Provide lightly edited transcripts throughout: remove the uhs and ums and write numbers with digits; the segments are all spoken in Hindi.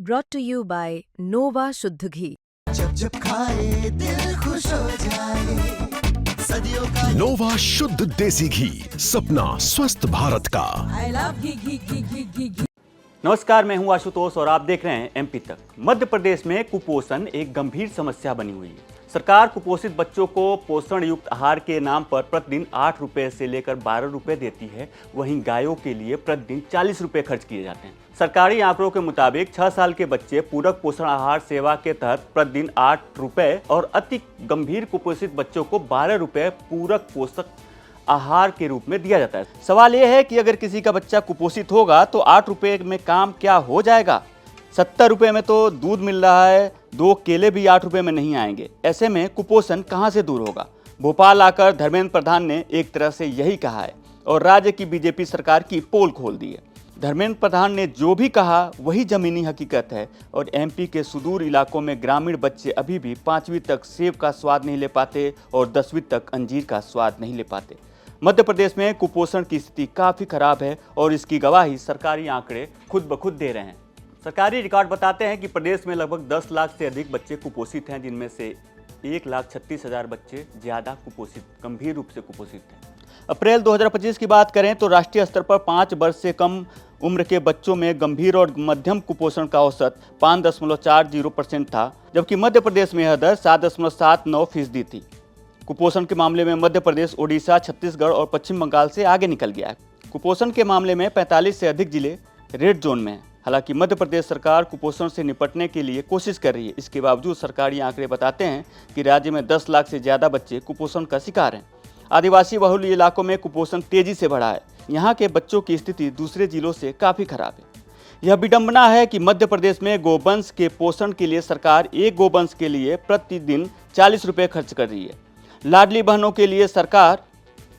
brought to you by Nova शुद्ध घी। जब जब खाए दिल खुश हो जाए, सदियों का नोवा शुद्ध देसी घी, सपना स्वस्थ भारत का। I love घी। नमस्कार, मैं हूं आशुतोष और आप देख रहे हैं एमपी तक। मध्य प्रदेश में कुपोषण एक गंभीर समस्या बनी हुई है। सरकार कुपोषित बच्चों को पोषण युक्त आहार के नाम पर प्रतिदिन 8 रुपए से लेकर 12 रुपए देती है। वहीं गायों के लिए प्रतिदिन 40 रुपए खर्च किए जाते हैं। सरकारी आंकड़ों के मुताबिक 6 साल के बच्चे पूरक पोषण आहार सेवा के तहत प्रतिदिन 8 रुपए और अति गंभीर कुपोषित बच्चों को 12 रुपए पूरक पोषक आहार के रूप में दिया जाता है। सवाल यह है कि अगर किसी का बच्चा कुपोषित होगा तो 8 रुपए में काम क्या हो जाएगा। 70 रुपए में तो दूध मिल रहा है, 2 केले भी 8 रुपए में नहीं आएंगे। ऐसे में कुपोषण कहां से दूर होगा। भोपाल आकर धर्मेंद्र प्रधान ने एक तरह से यही कहा है और राज्य की बीजेपी सरकार की पोल खोल दी है। धर्मेंद्र प्रधान ने जो भी कहा वही जमीनी हकीकत है और एमपी के सुदूर इलाकों में ग्रामीण बच्चे अभी भी 5वीं तक सेब का स्वाद नहीं ले पाते और 10वीं तक अंजीर का स्वाद नहीं ले पाते। मध्य प्रदेश में कुपोषण की स्थिति काफ़ी खराब है और इसकी गवाही सरकारी आंकड़े खुद ब खुद दे रहे हैं। सरकारी रिकॉर्ड बताते हैं कि प्रदेश में लगभग 10 लाख से अधिक बच्चे कुपोषित हैं, जिनमें से 1,36,000 बच्चे ज़्यादा कुपोषित, गंभीर रूप से कुपोषित हैं। अप्रैल 2025 की बात करें तो राष्ट्रीय स्तर पर 5 वर्ष से कम उम्र के बच्चों में गंभीर और मध्यम कुपोषण का औसत 5.40% था, जबकि मध्य प्रदेश में यह दर 7.79% थी। कुपोषण के मामले में मध्य प्रदेश, ओडिशा, छत्तीसगढ़ और पश्चिम बंगाल से आगे निकल गया है। कुपोषण के मामले में 45 से अधिक जिले रेड जोन में हैं। हालांकि मध्य प्रदेश सरकार कुपोषण से निपटने के लिए कोशिश कर रही है। इसके बावजूद सरकारी आंकड़े बताते हैं कि राज्य में 10 लाख से ज़्यादा बच्चे कुपोषण का शिकार हैं। आदिवासी बहुल इलाकों में कुपोषण तेजी से बढ़ा है। यहाँ के बच्चों की स्थिति दूसरे जिलों से काफ़ी खराब है। यह विडंबना है कि मध्य प्रदेश में गोवंश के पोषण के लिए सरकार एक गोवंश के लिए प्रतिदिन 40 रुपये खर्च कर रही है। लाडली बहनों के लिए सरकार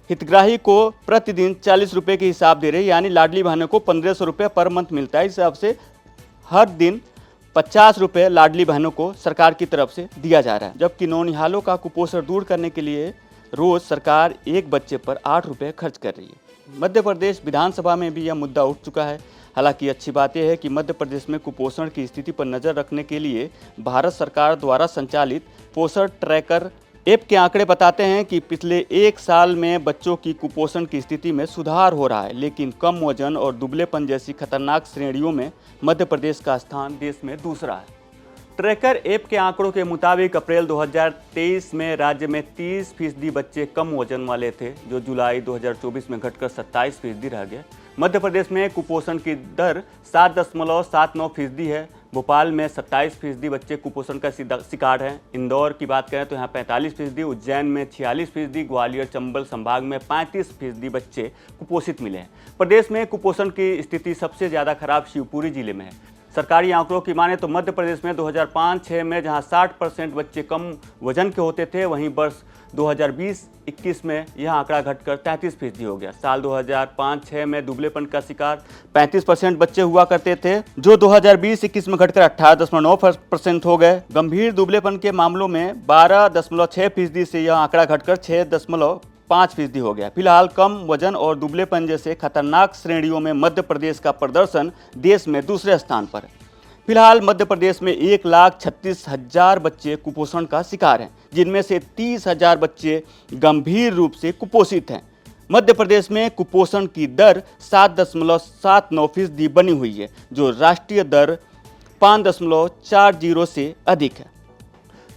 हितग्राही को प्रतिदिन 40 रुपये के हिसाब दे रही है, यानी लाडली बहनों को 1500 रुपये पर मंथ मिलता है। इस हिसाब से हर दिन 50 रुपये लाडली बहनों को सरकार की तरफ से दिया जा रहा है, जबकि नौनिहालों का कुपोषण दूर करने के लिए रोज सरकार एक बच्चे पर 8 रुपये खर्च कर रही है। मध्य प्रदेश विधानसभा में भी यह मुद्दा उठ चुका है। हालांकि अच्छी बात यह है कि मध्य प्रदेश में कुपोषण की स्थिति पर नज़र रखने के लिए भारत सरकार द्वारा संचालित पोषण ट्रैकर ऐप के आंकड़े बताते हैं कि पिछले 1 साल में बच्चों की कुपोषण की स्थिति में सुधार हो रहा है, लेकिन कम वजन और दुबलेपन जैसी खतरनाक श्रेणियों में मध्य प्रदेश का स्थान देश में दूसरा है। ट्रैकर ऐप के आंकड़ों के मुताबिक अप्रैल 2023 में राज्य में 30% बच्चे कम वजन वाले थे, जो जुलाई 2024 में घटकर 27% रह गए। मध्य प्रदेश में कुपोषण की दर 7.79% है। भोपाल में 27% बच्चे कुपोषण का शिकार हैं। इंदौर की बात करें तो यहाँ 45%, उज्जैन में 46%, ग्वालियर चंबल संभाग में 35% बच्चे कुपोषित मिले हैं। प्रदेश में कुपोषण की स्थिति सबसे ज़्यादा खराब शिवपुरी जिले में है। सरकारी आंकड़ों की माने तो मध्य प्रदेश में 2005-06 में जहां 60% बच्चे कम वजन के होते थे, वहीं वर्ष 2020-21 में यह आंकड़ा घटकर 33% हो गया। साल 2005-06 में दुबलेपन का शिकार 35% बच्चे हुआ करते थे, जो 2020-21 में घटकर 18.9% हो गए। गंभीर दुबलेपन के मामलों में 12.6% से यह आंकड़ा घटकर 6.5% हो गया। फिलहाल कम वजन और दुबलेपन जैसे खतरनाक श्रेणियों में मध्य प्रदेश का प्रदर्शन देश में दूसरे स्थान पर है। फिलहाल मध्य प्रदेश में 1,36,000 बच्चे कुपोषण का शिकार हैं, जिनमें से 30,000 बच्चे गंभीर रूप से कुपोषित हैं। मध्य प्रदेश में कुपोषण की दर 7.79% बनी हुई है, जो राष्ट्रीय दर 5.40 से अधिक है।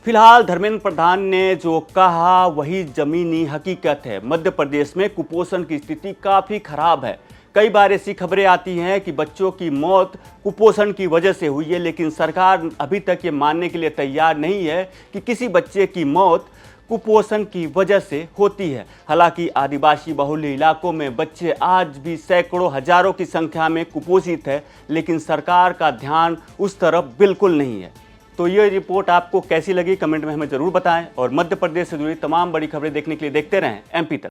फिलहाल धर्मेंद्र प्रधान ने जो कहा वही जमीनी हकीकत है। मध्य प्रदेश में कुपोषण की स्थिति काफ़ी खराब है। कई बार ऐसी खबरें आती हैं कि बच्चों की मौत कुपोषण की वजह से हुई है, लेकिन सरकार अभी तक ये मानने के लिए तैयार नहीं है कि किसी बच्चे की मौत कुपोषण की वजह से होती है। हालांकि आदिवासी बहुल इलाकों में बच्चे आज भी सैकड़ों हजारों की संख्या में कुपोषित है, लेकिन सरकार का ध्यान उस तरफ बिल्कुल नहीं है। तो ये रिपोर्ट आपको कैसी लगी कमेंट में हमें ज़रूर बताएं और मध्य प्रदेश से जुड़ी तमाम बड़ी खबरें देखने के लिए देखते रहें एमपी तक।